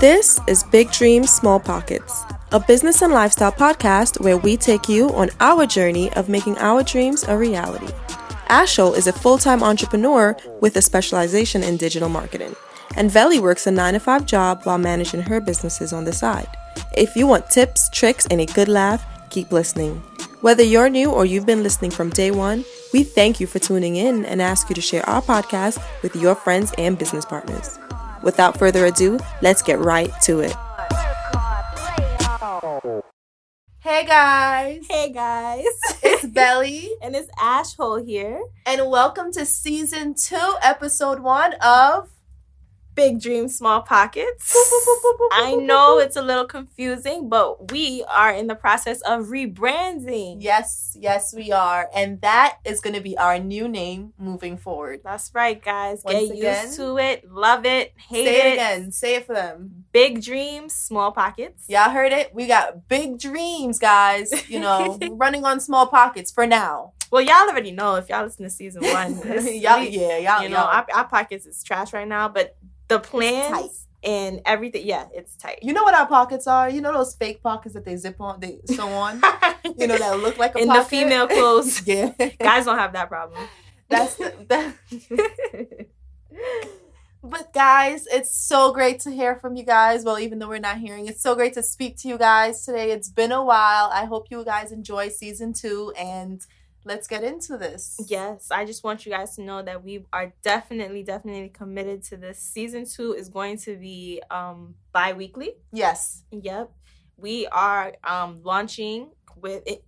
This is Big Dreams, Small Pockets, a business and lifestyle podcast where we take you on our journey of making our dreams a reality. Ashhole is a full-time entrepreneur with a specialization in digital marketing, and Velly works a 9-to-5 job while managing her businesses on the side. If you want tips, tricks, and a good laugh, keep listening. Whether you're new or you've been listening from day one, we thank you for tuning in and ask you to share our podcast with your friends and business partners. Without further ado, let's get right to it. Hey guys! Hey guys! It's Velly. And it's Ashhole here. And welcome to Season 2, Episode 1 of Big Dreams, Small Pockets. I know it's a little confusing, but we are in the process of rebranding. Yes, we are. And that is going to be our new name moving forward. That's right, guys. Get used to it. Love it. Hate it. Say it again. Say it for them. Big Dreams, Small Pockets. Y'all heard it? We got big dreams, guys. You know, running on small pockets for now. Well, y'all already know if y'all listen to Season 1. Our pockets is trash right now, but the plans and everything, it's tight. You know what our pockets are? You know those fake pockets that they zip on, they sew on? You know, that look like a in pocket? the female clothes. Yeah. Guys don't have that problem. But guys, it's so great to hear from you guys. Well, even though we're not hearing, it's so great to speak to you guys today. It's been a while. I hope you guys enjoy Season 2 and let's get into this. Yes, I just want you guys to know that we are definitely committed to this. Season 2 is going to be bi-weekly. Yes. Yep. We are launching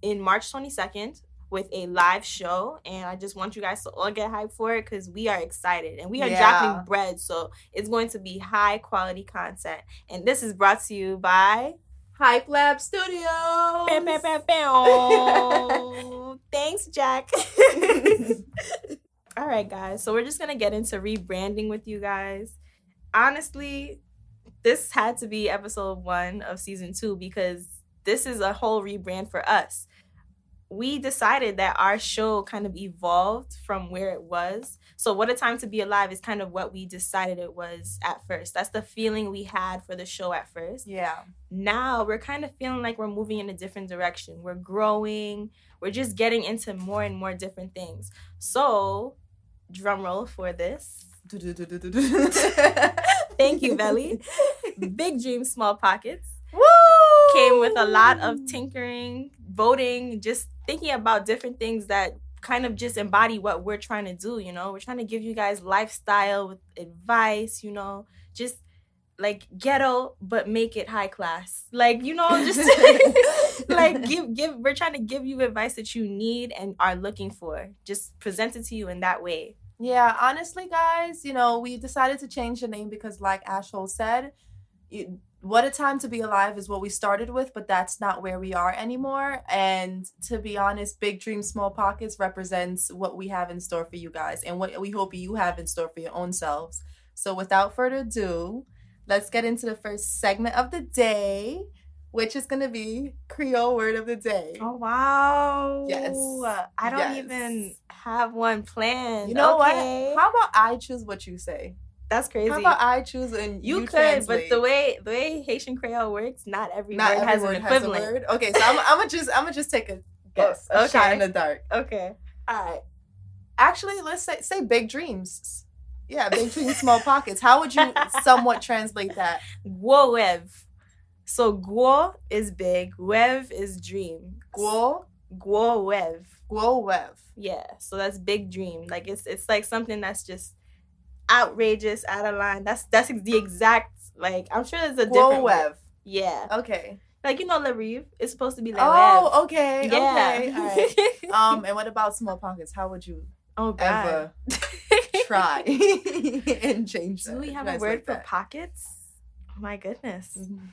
in March 22nd with a live show, and I just want you guys to all get hyped for it because we are excited and we are dropping bread, so it's going to be high quality content. And this is brought to you by Hype Lab Studios. Bam, bam, bam, bam. Thanks, Jack. All right, guys. So we're just going to get into rebranding with you guys. Honestly, this had to be episode 1 of season 2 because this is a whole rebrand for us. We decided that our show kind of evolved from where it was. So What a Time to Be Alive is kind of what we decided it was at first. That's the feeling we had for the show at first. Yeah. Now we're kind of feeling like we're moving in a different direction. We're growing. We're just getting into more and more different things. So, drum roll for this. Thank you, Velly. Big Dreams, Small Pockets. Woo! Came with a lot of tinkering, voting, just thinking about different things that kind of just embody what we're trying to do, you know? We're trying to give you guys lifestyle with advice, you know? Just like ghetto, but make it high class. Like, you know, just like we're trying to give you advice that you need and are looking for. Just present it to you in that way. Yeah, honestly, guys, you know, we decided to change the name because like Ashhole said, What a Time to Be Alive is what we started with, but that's not where we are anymore. And to be honest, Big Dreams, Small Pockets represents what we have in store for you guys and what we hope you have in store for your own selves. So without further ado, let's get into the first segment of the day, which is going to be Creole Word of the Day. Oh, wow. Yes. I don't even have one planned. You know what? Okay. How about I choose what you say? That's crazy. How about I choose and you could, translate? But the way Haitian Creole works, not every word has an equivalent. Has a word. Okay, so I'm gonna just take a guess. A shot in the dark. Okay. All right. Actually, let's say big dreams. Yeah, big dreams, small pockets. How would you somewhat translate that? Gwo wev. So gwo is big, wev is dream. Gwo wev. Gwo wev. Yeah. So that's big dream. Like it's like something that's just outrageous, out of line. That's the exact, like, I'm sure there's a different web. Yeah. Okay. Like, you know, Le Rive. It's supposed to be Le Oh, okay. Yeah. Okay. All right. And what about small pockets? How would you ever try and change that? Do we have a word for pockets? Oh my goodness. Mm-hmm.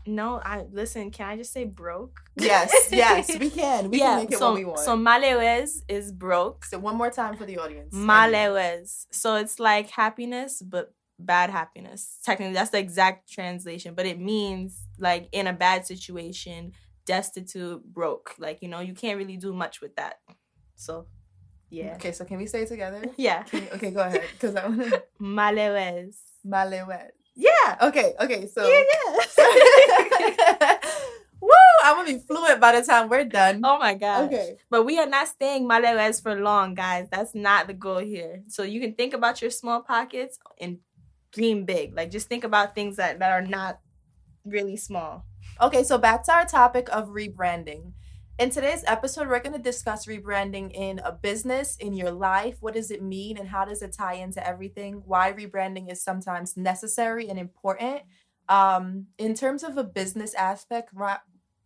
No, listen, can I just say broke? Yes, we can. We can make it what we want. So malheureuse is broke. So one more time for the audience. Malheureuse. So it's like happiness, but bad happiness. Technically, that's the exact translation. But it means like in a bad situation, destitute, broke. Like, you know, you can't really do much with that. So, yeah. Okay, so can we say it together? Yeah. Okay, go ahead. Because I want to... Malheureuse. Malheureuse. Yeah. Okay, so. Yeah. Woo! I'm gonna be fluent by the time we're done. Oh my God. Okay. But we are not staying Maleves for long, guys. That's not the goal here. So you can think about your small pockets and dream big. Like, just think about things that are not really small. Okay, so back to our topic of rebranding. In today's episode, we're going to discuss rebranding in a business, in your life. What does it mean and how does it tie into everything? Why rebranding is sometimes necessary and important. In terms of a business aspect,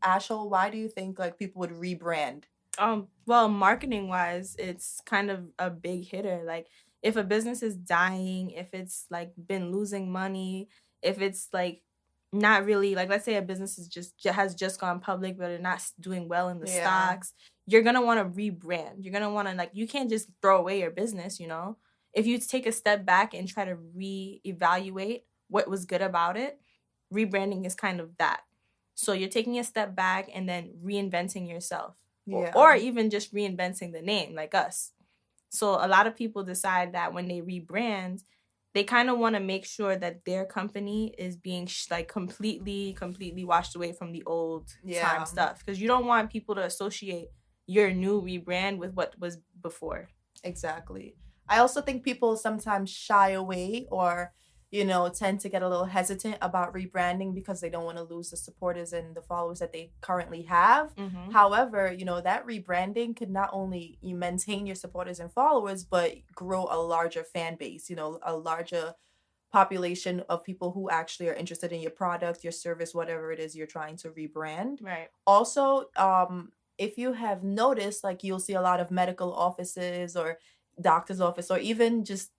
Ashhole, why do you think like people would rebrand? Well, marketing wise, it's kind of a big hitter. Like, if a business is dying, if it's like been losing money, if it's like not really, like, let's say a business is has just gone public, but they're not doing well in the stocks, you're gonna want to rebrand. You're gonna want to, like, you can't just throw away your business, you know. If you take a step back and try to reevaluate what was good about it, rebranding is kind of that. So you're taking a step back and then reinventing yourself, or even just reinventing the name, like us. So a lot of people decide that when they rebrand, they kind of want to make sure that their company is being completely washed away from the old time stuff. Because you don't want people to associate your new rebrand with what was before. Exactly. I also think people sometimes shy away or, you know, tend to get a little hesitant about rebranding because they don't want to lose the supporters and the followers that they currently have. Mm-hmm. However, you know, that rebranding could not only you maintain your supporters and followers, but grow a larger fan base, you know, a larger population of people who actually are interested in your product, your service, whatever it is you're trying to rebrand. Right. Also, if you have noticed, like, you'll see a lot of medical offices or doctor's office or even just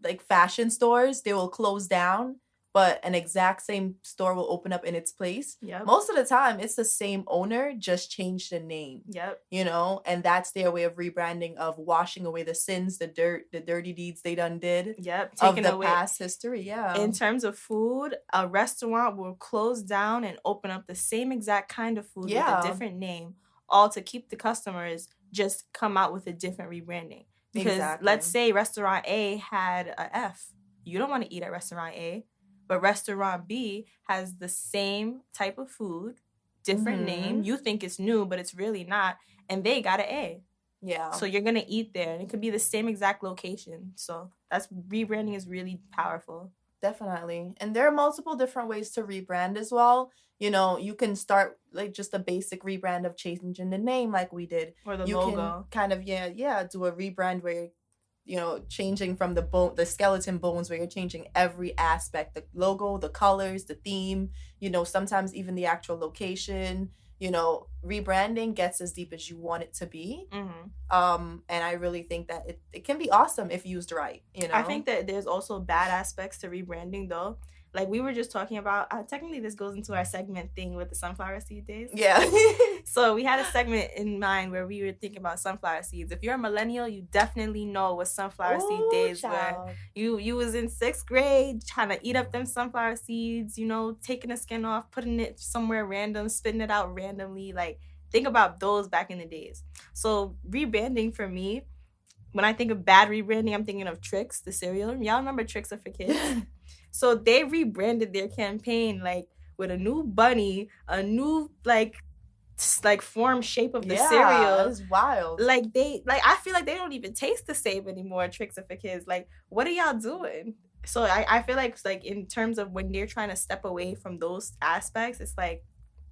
like fashion stores, they will close down, but an exact same store will open up in its place. Yep. Most of the time, it's the same owner, just changed the name. Yep. You know, and that's their way of rebranding, of washing away the sins, the dirt, the dirty deeds they done did. Yep. Taking away past history. Yeah. In terms of food, a restaurant will close down and open up the same exact kind of food with a different name, all to keep the customers, just come out with a different rebranding. Because let's say restaurant A had a F. You don't want to eat at restaurant A, but restaurant B has the same type of food, different name. You think it's new, but it's really not. And they got an A. Yeah. So you're going to eat there. And it could be the same exact location. So that's rebranding is really powerful. Definitely. And there are multiple different ways to rebrand as well. You know, you can start like just a basic rebrand of changing the name like we did. Or the you logo. Can kind of, do a rebrand where, you know, changing from the skeleton bones, where you're changing every aspect, the logo, the colors, the theme, you know, sometimes even the actual location. You know, rebranding gets as deep as you want it to be. Mm-hmm. And I really think that it can be awesome if used right, you know? I think that there's also bad aspects to rebranding, though. Like we were just talking about, technically this goes into our segment thing with the sunflower seed days. Yeah. So we had a segment in mind where we were thinking about sunflower seeds. If you're a millennial, you definitely know what sunflower seed days were. You was in 6th grade trying to eat up them sunflower seeds, you know, taking the skin off, putting it somewhere random, spitting it out randomly. Like, think about those back in the days. So rebranding for me, when I think of bad rebranding, I'm thinking of Trix, the cereal. Y'all remember Trix Are for Kids? So they rebranded their campaign like with a new bunny, a new like form shape of the cereal. It's wild. Like I feel like they don't even taste the same anymore. Trix Are for Kids. Like, what are y'all doing? So I feel like in terms of when they're trying to step away from those aspects, it's like,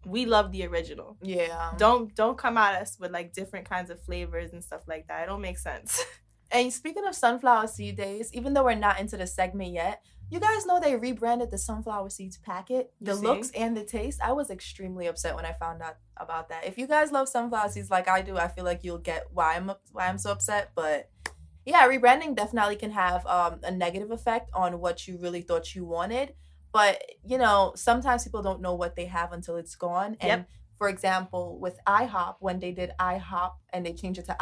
we love the original. Yeah. Don't come at us with like different kinds of flavors and stuff like that. It don't make sense. And speaking of sunflower seed days, even though we're not into the segment yet, you guys know they rebranded the sunflower seeds packet, the looks and the taste. I was extremely upset when I found out about that. If you guys love sunflower seeds like I do, I feel like you'll get why I'm so upset. But yeah, rebranding definitely can have a negative effect on what you really thought you wanted. But, you know, sometimes people don't know what they have until it's gone. And for example, with IHOP, when they did IHOP and they changed it to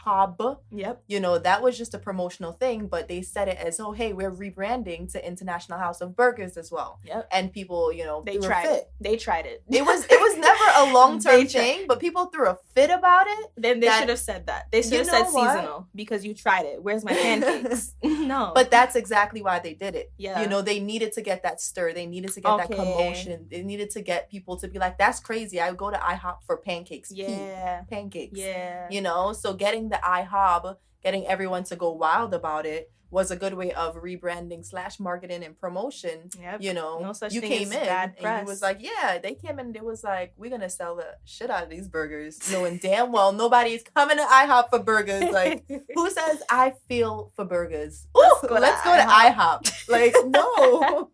IHOB. Yep. You know, that was just a promotional thing, but they said it as, oh, hey, we're rebranding to International House of Burgers as well. Yep. And people, you know, they tried it. They tried it. It was never a long-term thing, but people threw a fit about it. Then they should have said that. They should have said seasonal because you tried it. Where's my pancakes? No. But that's exactly why they did it. Yeah. You know, they needed to get that stir. They needed to get that commotion. They needed to get people to be like, that's crazy. I would go to IHOP for pancakes. Yeah. Pancakes. Yeah. You know, so getting the IHOB, getting everyone to go wild about it was a good way of rebranding / marketing and promotion. Yep. You know, no such you thing came as in bad press. and you was like, yeah, they came in and it was like, we're going to sell the shit out of these burgers. Knowing damn well nobody's coming to IHOP for burgers. Like, who says I feel for burgers? Ooh, let's go to IHOP. Like, no.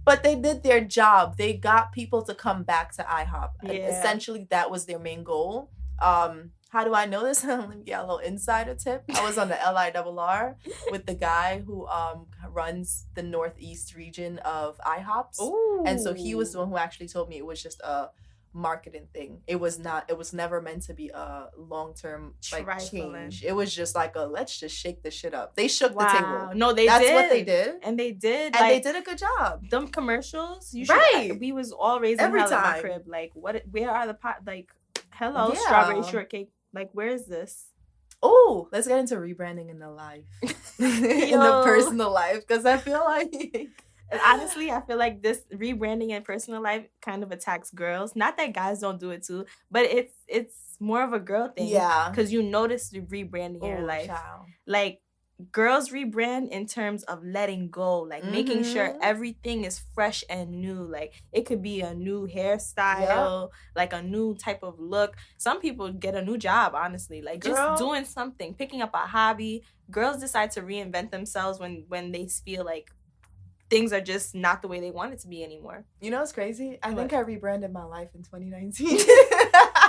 But they did their job. They got people to come back to IHOP. Yeah. Essentially, that was their main goal. How do I know this? Let me get a little insider tip. I was on the LIRR with the guy who runs the Northeast region of IHOPs. Ooh. And so he was the one who actually told me it was just a marketing thing. It was never meant to be a long-term change. It was just like let's just shake the shit up. They shook the table. No, That's did. what they did. And they did. And they did a good job. Them commercials, We was all raising every hell time. in my crib. Like, where are the pot? Like, hello, Yeah. strawberry shortcake. Like, where is this? Oh, let's get into rebranding in the life. In the personal life. Because I feel like... And honestly, I feel like this rebranding in personal life kind of attacks girls. Not that guys don't do it too, but it's more of a girl thing. Yeah. Because you notice the rebranding in your life. Child. Like, girls rebrand in terms of letting go, like making sure everything is fresh and new. Like, it could be a new hairstyle, like a new type of look. Some people get a new job, honestly, like just doing something, picking up a hobby. Girls decide to reinvent themselves when they feel like things are just not the way they want it to be anymore. You know what's crazy? I think I rebranded my life in 2019.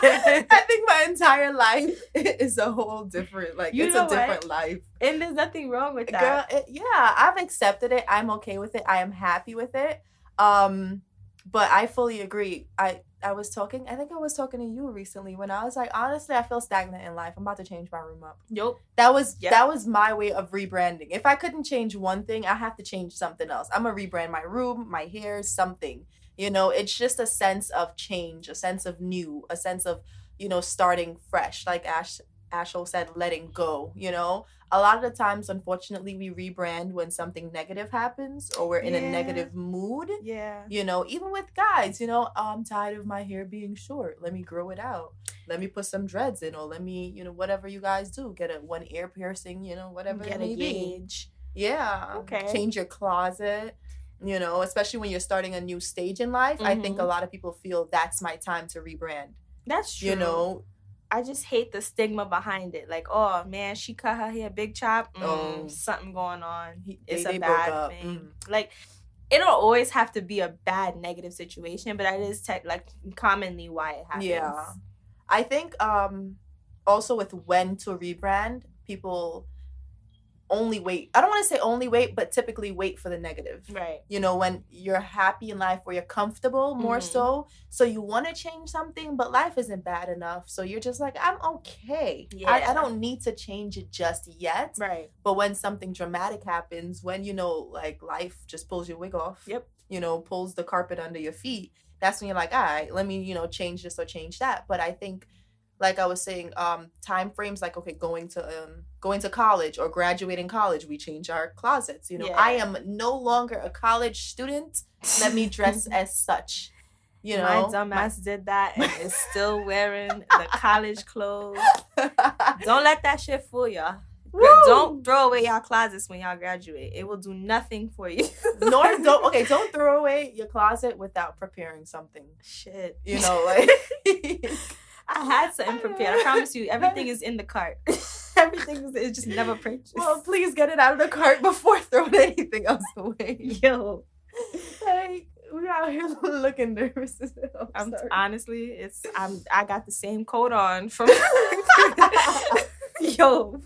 I think my entire life is a whole different, like, it's a different life. And there's nothing wrong with that. Girl, I've accepted it. I'm okay with it. I am happy with it. But I fully agree. I was talking to you recently when I was like, honestly, I feel stagnant in life. I'm about to change my room up. Yep. That was my way of rebranding. If I couldn't change one thing, I have to change something else. I'm going to rebrand my room, my hair, something. You know, it's just a sense of change, a sense of new, a sense of, you know, starting fresh. Like Ashhole said, letting go, you know. A lot of the times, unfortunately, we rebrand when something negative happens or we're in a negative mood. Yeah. You know, even with guys, you know, I'm tired of my hair being short. Let me grow it out. Let me put some dreads in, or let me, you know, whatever you guys do. Get one ear piercing, you know, whatever it may be. Yeah. Okay. Change your closet. You know, especially when you're starting a new stage in life. I think a lot of people feel that's my time to rebrand. That's true. You know, I just hate the stigma behind it. Like, oh man, she cut her hair big chop. Something going on. It's a bad thing. Like, it don't always have to be a bad negative situation, but that is commonly why it happens. Yeah, I think also with when to rebrand, people only wait. I don't want to say only wait, but typically wait for the negative. Right. You know, when you're happy in life, where you're comfortable more so you want to change something, but life isn't bad enough. So you're just like, I'm okay. Yeah. I don't need to change it just yet. Right. But when something dramatic happens, when, you know, like life just pulls your wig off. Yep. You know, pulls the carpet under your feet. That's when you're like, all right, let me, you know, change this or change that. But I think, like I was saying, time frames, like, okay, going to college or graduating college, we change our closets. You know, I am no longer a college student. Let me dress as such. You know, my dumbass did that and is still wearing the college clothes. Don't let that shit fool y'all. Don't throw away y'all closets when y'all graduate. It will do nothing for you. Don't throw away your closet without preparing something. Shit. You know, like I had something prepared. I promise you, everything is in the cart. Everything is just never purchased. Well, please get it out of the cart before throwing anything else away. Yo. Like, we out here looking nervous. Honestly, I got the same coat on from Yo.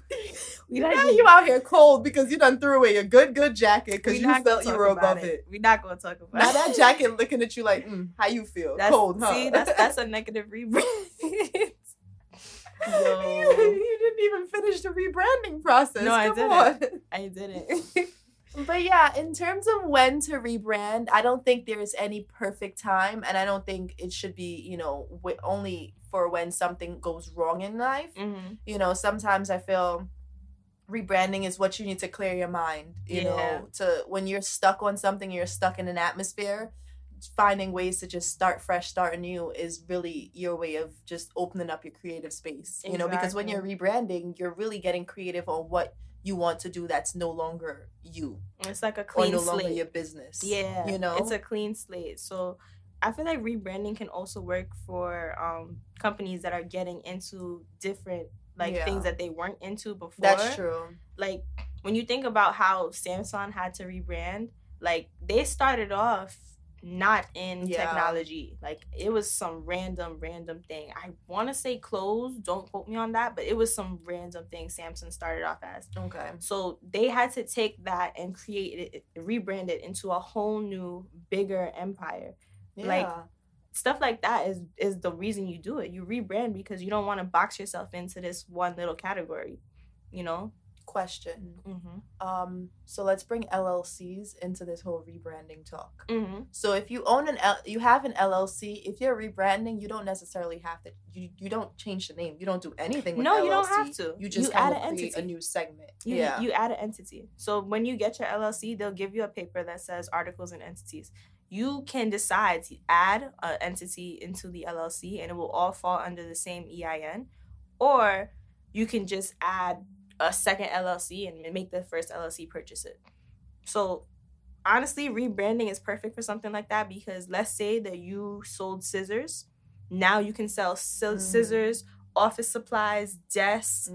You out here cold because you done threw away a good jacket because you felt you were above it. We're not gonna talk about it. Now that jacket looking at you like, how you feel? That's, cold, huh? See, that's a negative rebrand. You didn't even finish the rebranding process. No, Come on. I didn't. But yeah, in terms of when to rebrand, I don't think there's any perfect time, and I don't think it should be, only for when something goes wrong in life. Sometimes I feel rebranding is what you need to clear your mind, to when you're stuck on something, you're stuck in an atmosphere, finding ways to just start fresh, start anew is really your way of just opening up your creative space, because when you're rebranding, you're really getting creative on what you want to do that's no longer you. It's like a clean slate. Longer your business. Yeah. It's a clean slate. So I feel like rebranding can also work for companies that are getting into different things that they weren't into before. That's true. Like when you think about how Samsung had to rebrand, like they started off not in technology. Like it was some random thing. I want to say clothes, don't quote me on that, but it was some random thing Samsung started off as. Okay. So they had to take that and rebrand it into a whole new bigger empire. Yeah. Like stuff like that is the reason you do it. You rebrand because you don't want to box yourself into this one little category, Question. Mm-hmm. So let's bring LLCs into this whole rebranding talk. Mm-hmm. So if you own you have an LLC, if you're rebranding, you don't necessarily have to. You don't change the name. You don't do anything with LLC. You don't have to. You just add kind an of create entity. a new segment. You add an entity. So when you get your LLC, they'll give you a paper that says articles and entities. You can decide to add an entity into the LLC, and it will all fall under the same EIN, or you can just add a second LLC and make the first LLC purchase it. So honestly, rebranding is perfect for something like that, because let's say that you sold scissors. Now you can sell scissors, office supplies, desks,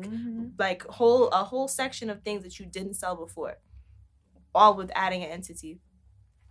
like a whole section of things that you didn't sell before, all with adding an entity.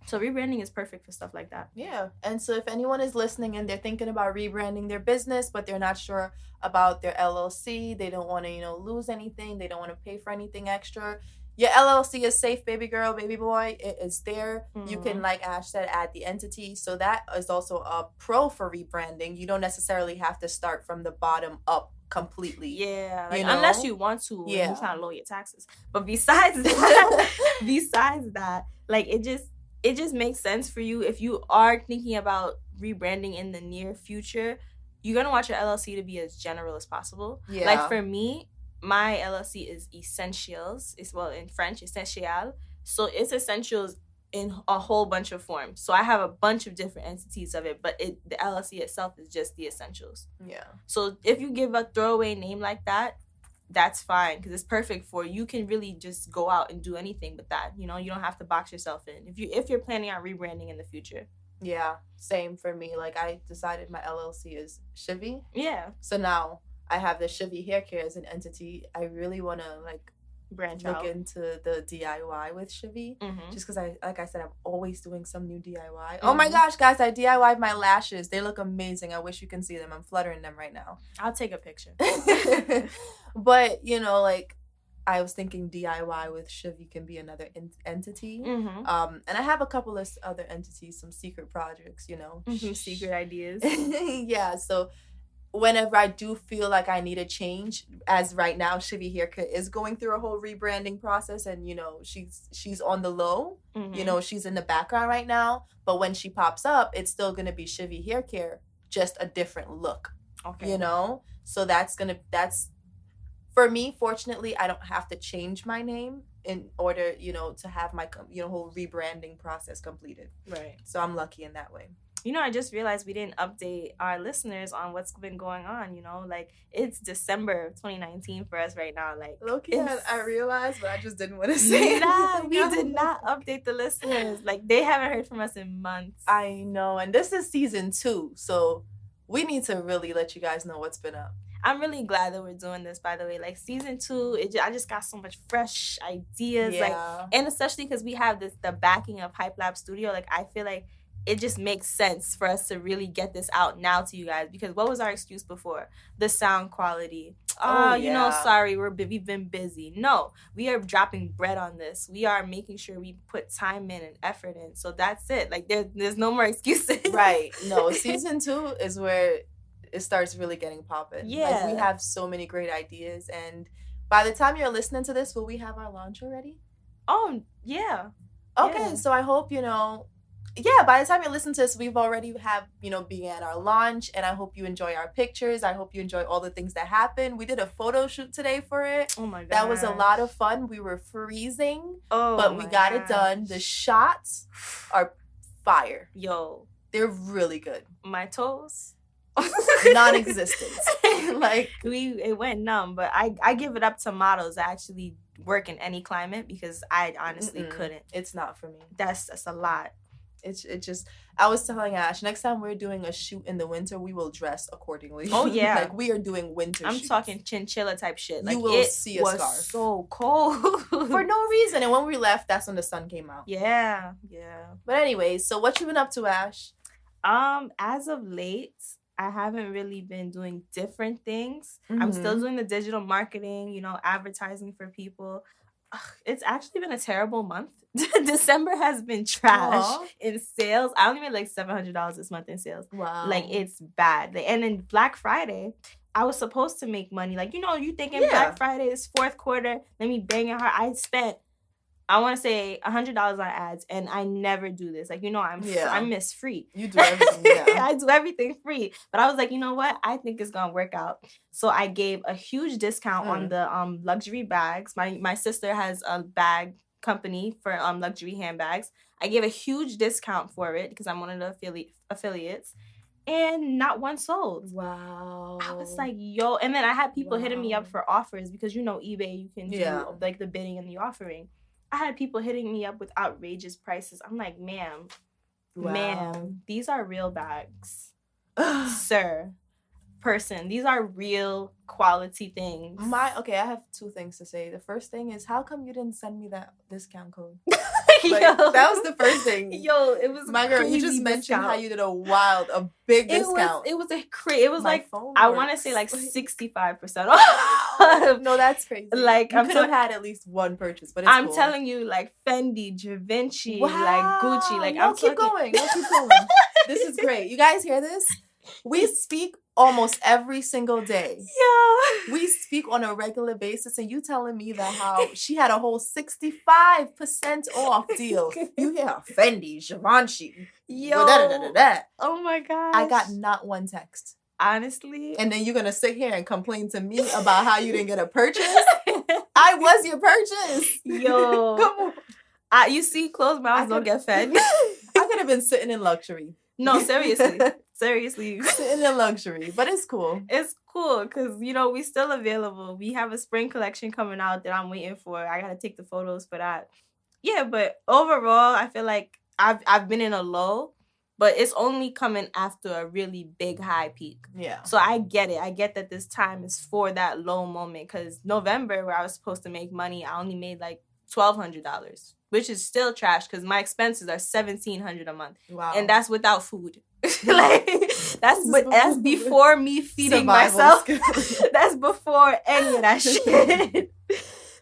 So rebranding is perfect for stuff like that. Yeah. And so if anyone is listening and they're thinking about rebranding their business, but they're not sure about their LLC, they don't want to, lose anything, they don't want to pay for anything extra, your LLC is safe, baby girl, baby boy. It is there. Mm-hmm. You can, like Ash said, add the entity. So that is also a pro for rebranding. You don't necessarily have to start from the bottom up completely. Yeah, unless you want to, you're trying to lower your taxes. But besides that, like it just makes sense for you if you are thinking about rebranding in the near future. You're gonna want your LLC to be as general as possible. Yeah. Like for me, my LLC is Essentials. It's in French, Essential. So it's essentials in a whole bunch of forms. So I have a bunch of different entities of it, but the LLC itself is just the Essentials. Yeah. So if you give a throwaway name like that, that's fine, because it's perfect for you can really just go out and do anything with that. You don't have to box yourself in if you're planning on rebranding in the future. Yeah, same for me. Like I decided my LLC is Shivy. Yeah. So now I have the Shivy Hair Care as an entity. I really want to branch look out into the DIY with Shivy, just because like I said, I'm always doing some new DIY. Mm-hmm. Oh my gosh, guys, I DIY'd my lashes. They look amazing. I wish you can see them. I'm fluttering them right now. I'll take a picture. But I was thinking DIY with Shivy can be another entity. And I have a couple of other entities, some secret projects, secret ideas. Yeah, so whenever I do feel like I need a change, as right now, Shivy Haircut is going through a whole rebranding process, and she's on the low. She's in the background right now, but when she pops up, it's still gonna be Shivy Hair Care, just a different look. Okay. So that's for me. Fortunately, I don't have to change my name in order, to have my whole rebranding process completed. Right. So I'm lucky in that way. I just realized we didn't update our listeners on what's been going on, it's December of 2019 for us right now. Low-key, I realized, but I just didn't want to say it. We did not update the listeners. They haven't heard from us in months. I know, and this is season 2, so we need to really let you guys know what's been up. I'm really glad that we're doing this, by the way. Season 2, I just got so much fresh ideas. Yeah. And especially because we have the backing of Hype Lab Studio, I feel like it just makes sense for us to really get this out now to you guys, because what was our excuse before? The sound quality. Sorry, we've been busy. No, we are dropping bread on this. We are making sure we put time in and effort in. So that's it. There's no more excuses. Right. No, season 2 is where it starts really getting popping. Yeah. Like, we have so many great ideas, and by the time you're listening to this, will we have our launch already? Oh, yeah. Okay, Yeah. so I hope, by the time you listen to this, we've already began our launch, and I hope you enjoy our pictures. I hope you enjoy all the things that happened. We did a photo shoot today for it. Oh my god. That was a lot of fun. We were freezing, Oh, but we got it done. The shots are fire. Yo. They're really good. My toes. Non-existent. Like, it went numb, but I give it up to models that actually work in any climate, because I honestly couldn't. It's not for me. That's a lot. It just, I was telling Ash, next time we're doing a shoot in the winter, we will dress accordingly. Oh yeah. Like, we are doing winter I'm shoots. talking chinchilla type shit. Like, you will see a was scarf. so cold. For no reason. And when we left, that's when the sun came out. Yeah. But anyways, so what you been up to, Ash? As of late, I haven't really been doing different things. I'm still doing the digital marketing, advertising for people. It's actually been a terrible month. December has been trash in sales. I only made like $700 this month in sales. Wow. Like, it's bad. And then Black Friday, I was supposed to make money. Like, you thinking Black Friday is fourth quarter, let me bang it hard. I spent, I want to say $100 on ads, and I never do this. Like, I'm Miss Free. You do everything, yeah. I do everything free. But I was like, you know what? I think it's going to work out. So I gave a huge discount on the luxury bags. My sister has a bag company for luxury handbags. I gave a huge discount for it because I'm one of the affiliates. And not one sold. Wow. I was like, yo. And then I had people hitting me up for offers because, eBay, you can do like the bidding and the offering. I had people hitting me up with outrageous prices. I'm like, ma'am, these are real bags. Sir, person, these are real quality things. I have two things to say. The first thing is, how come you didn't send me that discount code? That was the first thing. Yo, it was my girl. You just mentioned how you did a big discount. It was My like, phone I works. want to say like 65% off. No, that's crazy. Like, you could have had at least one purchase, but it's I'm cool. telling you, like Fendi, Givenchy, like Gucci, like no, keep going. This is great. You guys hear this? We speak almost every single day. Yeah. We speak on a regular basis, and you telling me that how she had a whole 65% off deal. You hear Fendi, Givenchy, Yo. da-da-da-da-da. Oh my gosh. I got not one text. Honestly. And then you're going to sit here and complain to me about how you didn't get a purchase? I was your purchase. Yo. Come on. You see, closed mouths don't get fed. I could have been sitting in luxury. No, seriously. Sitting in luxury. But it's cool. It's cool because, we still available. We have a spring collection coming out that I'm waiting for. I got to take the photos for that. Yeah, but overall, I feel like I've been in a low, but it's only coming after a really big high peak. Yeah. So I get it. I get that this time is for that low moment, because November, where I was supposed to make money, I only made like $1,200, which is still trash because my expenses are $1,700 a month. Wow. And that's without food. Like, that's before me feeding Survival myself. That's before any of that shit.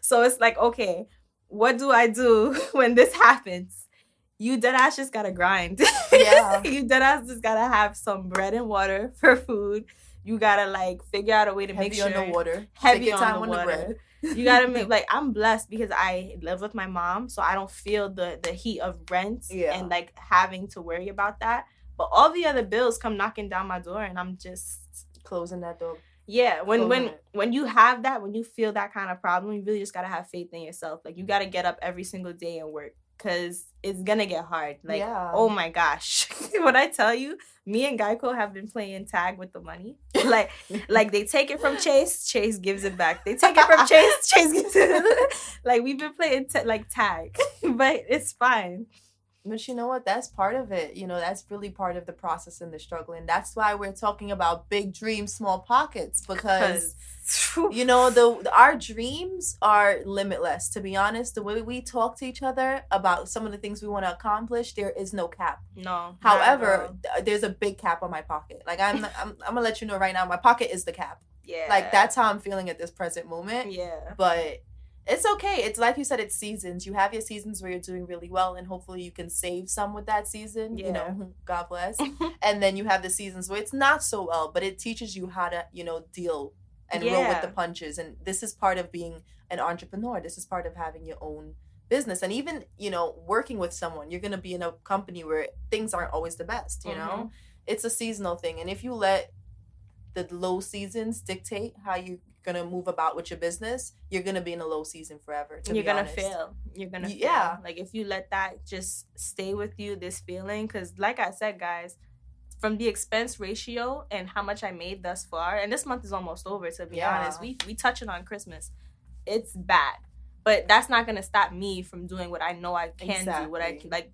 So it's like, okay, what do I do when this happens? You deadass just gotta grind. Yeah. You deadass just gotta have some bread and water for food. You gotta like figure out a way to make sure. Heavy on the water. Heavy Take your on time the on water. the bread. You gotta make, like, I'm blessed because I live with my mom, so I don't feel the heat of rent and like having to worry about that. But all the other bills come knocking down my door, and I'm just closing that door. Yeah, when you have that, when you feel that kind of problem, you really just gotta have faith in yourself. Like, you gotta get up every single day and work, because it's gonna get hard. Like, oh my gosh. When I tell you, me and Geico have been playing tag with the money. Like they take it from Chase gives it back. They take it from Chase gives it. Like, we've been playing tag, but it's fine. But you know what? That's part of it. That's really part of the process and the struggle. And that's why we're talking about big dreams, small pockets. Because, our dreams are limitless. To be honest, the way we talk to each other about some of the things we want to accomplish, there is no cap. No. However, there's a big cap on my pocket. Like, I'm going to let you know right now, my pocket is the cap. Yeah. Like, that's how I'm feeling at this present moment. Yeah. But It's okay. It's like you said, it's seasons. You have your seasons where you're doing really well, and hopefully you can save some with that season. Yeah. You know, God bless. And then you have the seasons where it's not so well, but it teaches you how to, deal and roll with the punches. And this is part of being an entrepreneur. This is part of having your own business. And even, working with someone, you're going to be in a company where things aren't always the best, you know? It's a seasonal thing. And if you let the low seasons dictate how you're going to move about with your business, you're going to be in a low season forever. You're going to fail. You're going to fail. Yeah. Like, if you let that just stay with you, this feeling, because like I said, guys, from the expense ratio and how much I made thus far, and this month is almost over, to be honest. We touch it on Christmas. It's bad. But that's not going to stop me from doing what I know I can do. What I like,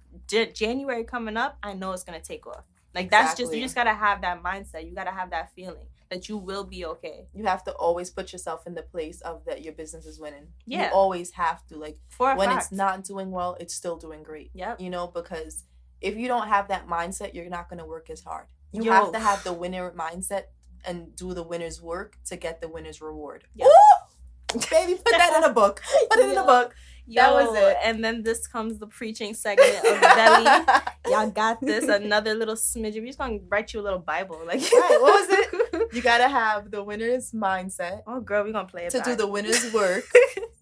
January coming up, I know it's going to take off. Like, that's just, you just got to have that mindset. You got to have that feeling that you will be okay. You have to always put yourself in the place of that your business is winning. Yeah. You always have to. Like, when it's not doing well, it's still doing great. Yep. Because if you don't have that mindset, you're not going to work as hard. You have to have the winner mindset and do the winner's work to get the winner's reward. Yep. Ooh! Baby, put that in a book. Put it in a book. That was it. And then this comes the preaching segment of Velly. Y'all got this. Another little smidge. We're just going to write you a little Bible. Like, right, what was it? You got to have the winner's mindset. Oh, girl, we're going to play it to back. Do the winner's work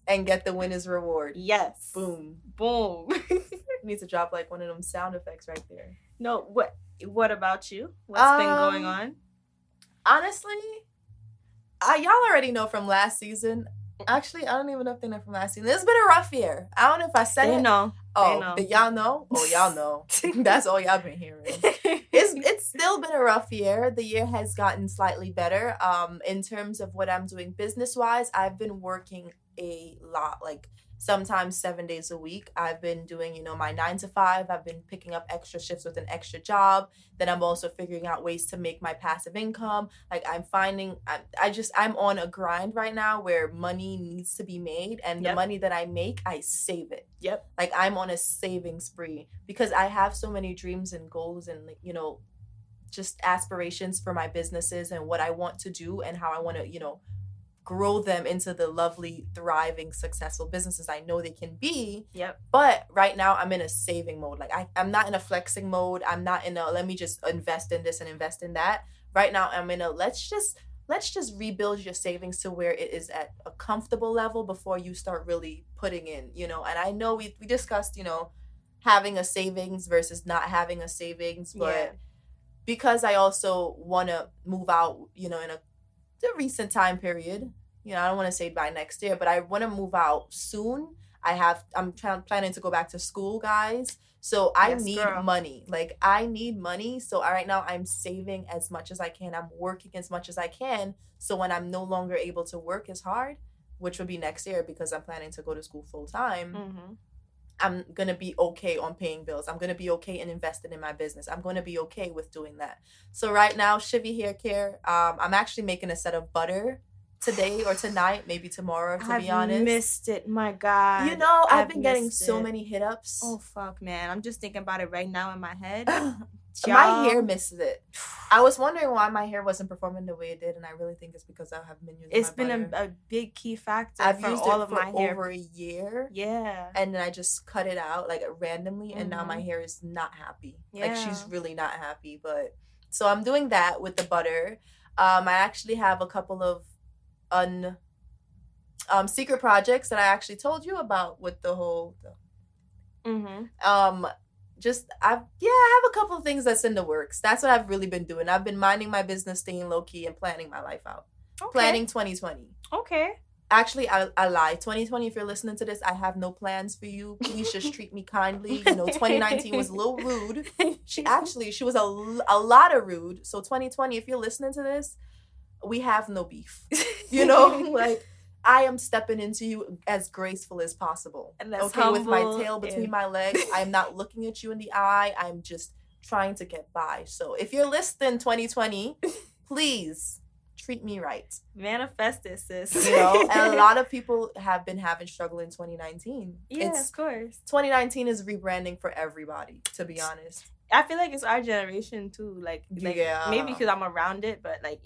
and get the winner's reward. Yes. Boom. Boom. You need to drop like one of them sound effects right there. No, what about you? What's been going on? Honestly, y'all already know from last season. Actually, I don't even know if they know from last season. It's been a rough year. I don't know if I said it. Know. Oh, they know. But y'all know? Oh, y'all know. That's all y'all been hearing. It's still been a rough year. The year has gotten slightly better. In terms of what I'm doing business-wise, I've been working a lot. Like, sometimes 7 days a week. I've been doing, my 9 to 5. I've been picking up extra shifts with an extra job. Then I'm also figuring out ways to make my passive income. Like, I'm finding, I'm on a grind right now where money needs to be made. And the money that I make, I save it. Yep. Like, I'm on a saving spree because I have so many dreams and goals and, just aspirations for my businesses and what I want to do and how I want to, grow them into the lovely, thriving, successful businesses I know they can be. Yep. But right now I'm in a saving mode. Like I'm not in a flexing mode. I'm not in a let me just invest in this and invest in that. Right now I'm in a let's just rebuild your savings to where it is at a comfortable level before you start really putting in, And I know we discussed, having a savings versus not having a savings, but because I also want to move out, in the recent time period, I don't want to say by next year, but I want to move out soon. I'm planning to go back to school, guys. So I need money. Like, I need money. So right now I'm saving as much as I can. I'm working as much as I can. So when I'm no longer able to work as hard, which will be next year because I'm planning to go to school full time, I'm going to be okay on paying bills. I'm going to be okay in investing in my business. I'm going to be okay with doing that. So right now, Shivy Hair Care, I'm actually making a set of butter today or tonight, maybe tomorrow, to be honest. I've missed it, my God. I've been getting so many hit-ups. Oh, fuck, man. I'm just thinking about it right now in my head. My hair misses it. I was wondering why my hair wasn't performing the way it did, and I really think it's because I have been using It's been a big key factor for all of my hair. Over a year. Yeah. And then I just cut it out, like, randomly, and now my hair is not happy. Yeah. Like, she's really not happy. But so I'm doing that with the butter. I actually have a couple of secret projects that I actually told you about with the whole I have a couple of things that's in the works. That's what I've really been doing. I've been minding my business, staying low-key, and planning my life out. Okay. Planning 2020. Okay. Actually, I lie. 2020, if you're listening to this, I have no plans for you. Please just treat me kindly. 2019 was a little rude. She was a lot of rude. So 2020, if you're listening to this, we have no beef. Like, I am stepping into you as graceful as possible. And that's okay, with my tail between my legs. I'm not looking at you in the eye. I'm just trying to get by. So if you're listening 2020, please treat me right. Manifest it, sis. And a lot of people have been having struggle in 2019. Yeah, of course. 2019 is rebranding for everybody, to be honest. I feel like it's our generation too. Like maybe because I'm around it, but like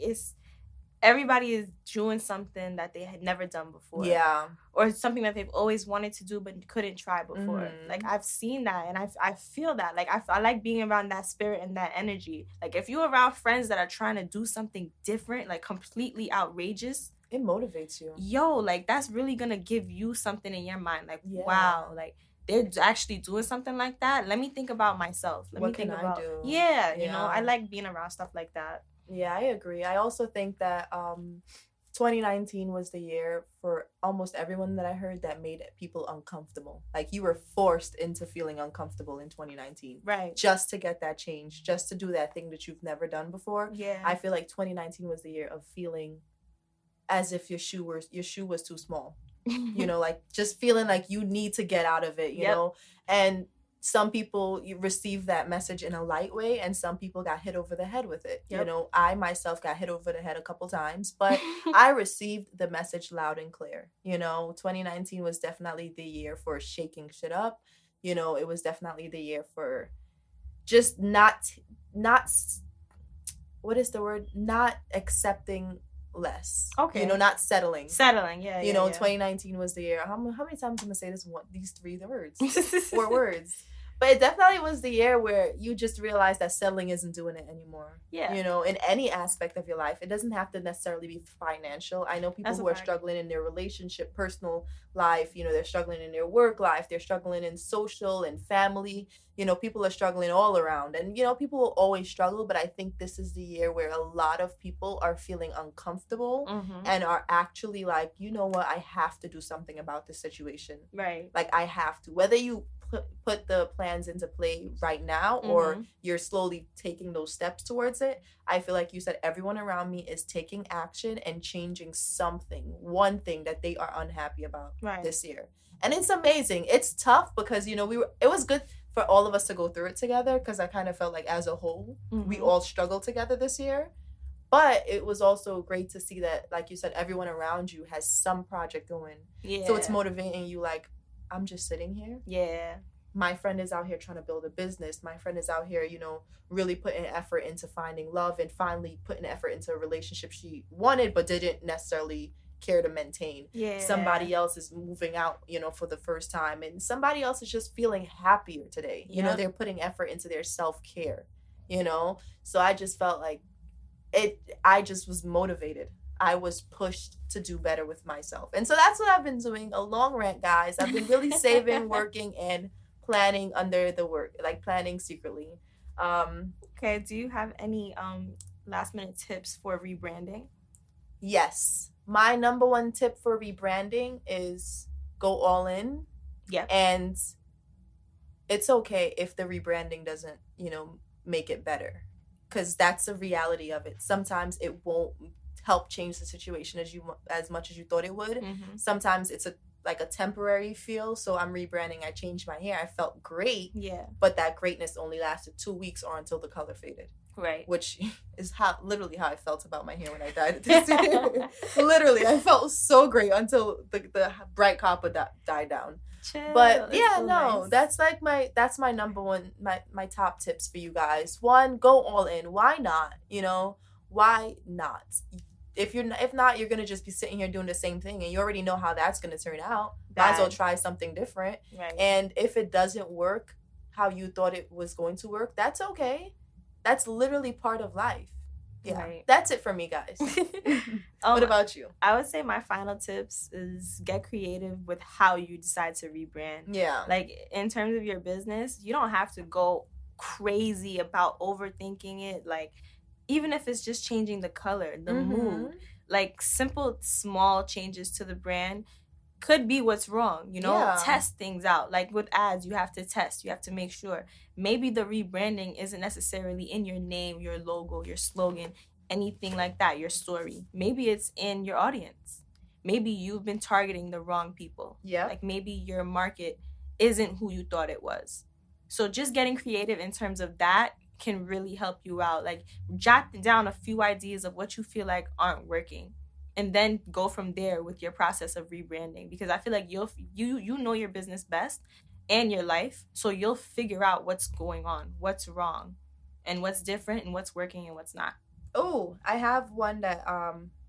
everybody is doing something that they had never done before. Yeah. Or something that they've always wanted to do but couldn't try before. Like, I've seen that, and I feel that. Like, I like being around that spirit and that energy. Like, if you're around friends that are trying to do something different, like completely outrageous, it motivates you. Yo, like, that's really gonna give you something in your mind. Like, wow, like, they're actually doing something like that. Let me think about myself. What can I do? Yeah, you know, I like being around stuff like that. Yeah, I agree. I also think that 2019 was the year for almost everyone that I heard that made people uncomfortable. Like, you were forced into feeling uncomfortable in 2019. Right. Just to get that change, just to do that thing that you've never done before. Yeah. I feel like 2019 was the year of feeling as if your shoe was too small. You know, like, just feeling like you need to get out of it, you know? And some people receive that message in a light way, and some people got hit over the head with it. You know, I myself got hit over the head a couple times, but I received the message loud and clear. You know, 2019 was definitely the year for shaking shit up. You know, it was definitely the year for just not what is the word? Not accepting less. Okay. You know, not settling. Yeah. You know, 2019 was the year. How many times am I gonna say these three words? 4 words. But it definitely was the year where you just realized that settling isn't doing it anymore. Yeah. You know, in any aspect of your life. It doesn't have to necessarily be financial. I know people who are struggling in their relationship, personal life. You know, they're struggling in their work life. They're struggling in social and family. You know, people are struggling all around. And, you know, people will always struggle. But I think this is the year where a lot of people are feeling uncomfortable and are actually like, you know what? I have to do something about this situation. Right. Like, I have to. Whether you put the plans into play right now or you're slowly taking those steps towards it, I feel like you said everyone around me is taking action and changing one thing that they are unhappy about this year. And it's amazing. It's tough because, you know, it was good for all of us to go through it together, because I kind of felt like as a whole we all struggled together this year. But it was also great to see that, like you said, everyone around you has some project going. So it's motivating you, like, I'm just sitting here. Yeah. My friend is out here trying to build a business. My friend is out here, you know, really putting effort into finding love and finally putting effort into a relationship she wanted but didn't necessarily care to maintain. Yeah. Somebody else is moving out, you know, for the first time, and somebody else is just feeling happier today. You know, they're putting effort into their self-care, you know? So I just felt like I just was motivated. I was pushed to do better with myself. And so that's what I've been doing. A long rant, guys. I've been really saving, working, and planning under the work, like planning secretly. Okay, do you have any last minute tips for rebranding? Yes. My number one tip for rebranding is go all in. Yeah. And it's okay if the rebranding doesn't, you know, make it better, because that's the reality of it. Sometimes it won't help change the situation as much as you thought it would. Sometimes it's a temporary feel. So I'm rebranding. I changed my hair. I felt great. Yeah. But that greatness only lasted 2 weeks or until the color faded. Right. Which is literally how I felt about my hair when I dyed it this year. Literally, I felt so great until the bright copper died down. Chill. But that's yeah, so no, nice. that's my number one, my top tips for you guys. One, go all in. Why not? You know, why not? If not, you're gonna just be sitting here doing the same thing, and you already know how that's gonna turn out. Might as well try something different. Right. And if it doesn't work how you thought it was going to work, that's okay. That's literally part of life. Yeah, right. That's it for me, guys. What about you? I would say my final tips is get creative with how you decide to rebrand. Yeah. Like, in terms of your business, you don't have to go crazy about overthinking it. Like, even if it's just changing the color, the mood, like simple, small changes to the brand could be what's wrong, you know? Yeah. Test things out. Like with ads, you have to test. You have to make sure. Maybe the rebranding isn't necessarily in your name, your logo, your slogan, anything like that, your story. Maybe it's in your audience. Maybe you've been targeting the wrong people. Yeah. Like, maybe your market isn't who you thought it was. So just getting creative in terms of that can really help you out. Like, jot down a few ideas of what you feel like aren't working, and then go from there with your process of rebranding, because I feel like you know your business best and your life, so you'll figure out what's going on, what's wrong, and what's different, and what's working and what's not. Oh, I have one that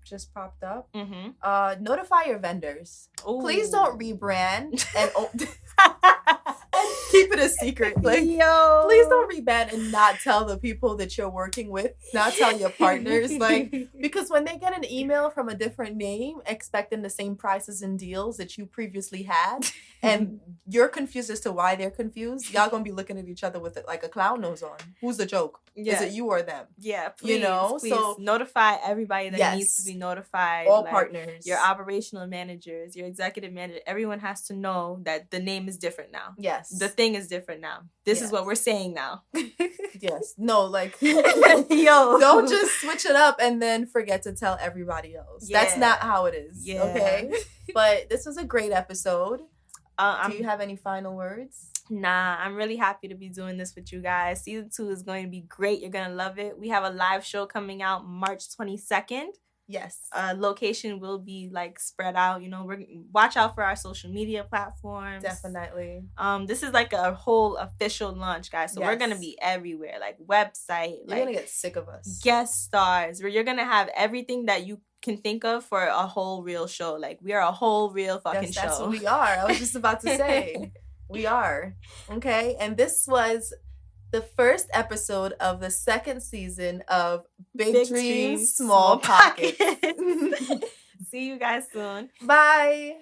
just popped up. Mm-hmm. Notify your vendors. Ooh. Please don't rebrand and keep it a secret. Like, yo, please don't rebrand and not tell the people that you're working with, not tell your partners. Like, because when they get an email from a different name expecting the same prices and deals that you previously had, and you're confused as to why they're confused, y'all gonna be looking at each other with it like a clown nose on. Who's the joke? Yeah. Is it you or them? Yeah, please, you know, please so notify everybody that yes, needs to be notified. All like, partners, your operational managers, your executive manager, everyone has to know that the name is different now. Yes, the thing is different now. This is what we're saying now. Yes, no, like, yo, don't just switch it up and then forget to tell everybody else. Yeah. That's not how it is. Yeah. Okay, but this was a great episode. Do you have any final words? Nah, I'm really happy to be doing this with you guys. Season 2 is going to be great. You're going to love it. We have a live show coming out March 22nd. Yes. Location will be like spread out. You know, watch out for our social media platforms. Definitely. This is like a whole official launch, guys. So we're gonna be everywhere, like website. You're gonna get sick of us. Guest stars, where you're gonna have everything that you can think of for a whole real show. Like, we are a whole real fucking show. That's what we are. I was just about to say. We are. Okay. And this was the first episode of the second season of Big Dreams, Small Pockets. See you guys soon. Bye.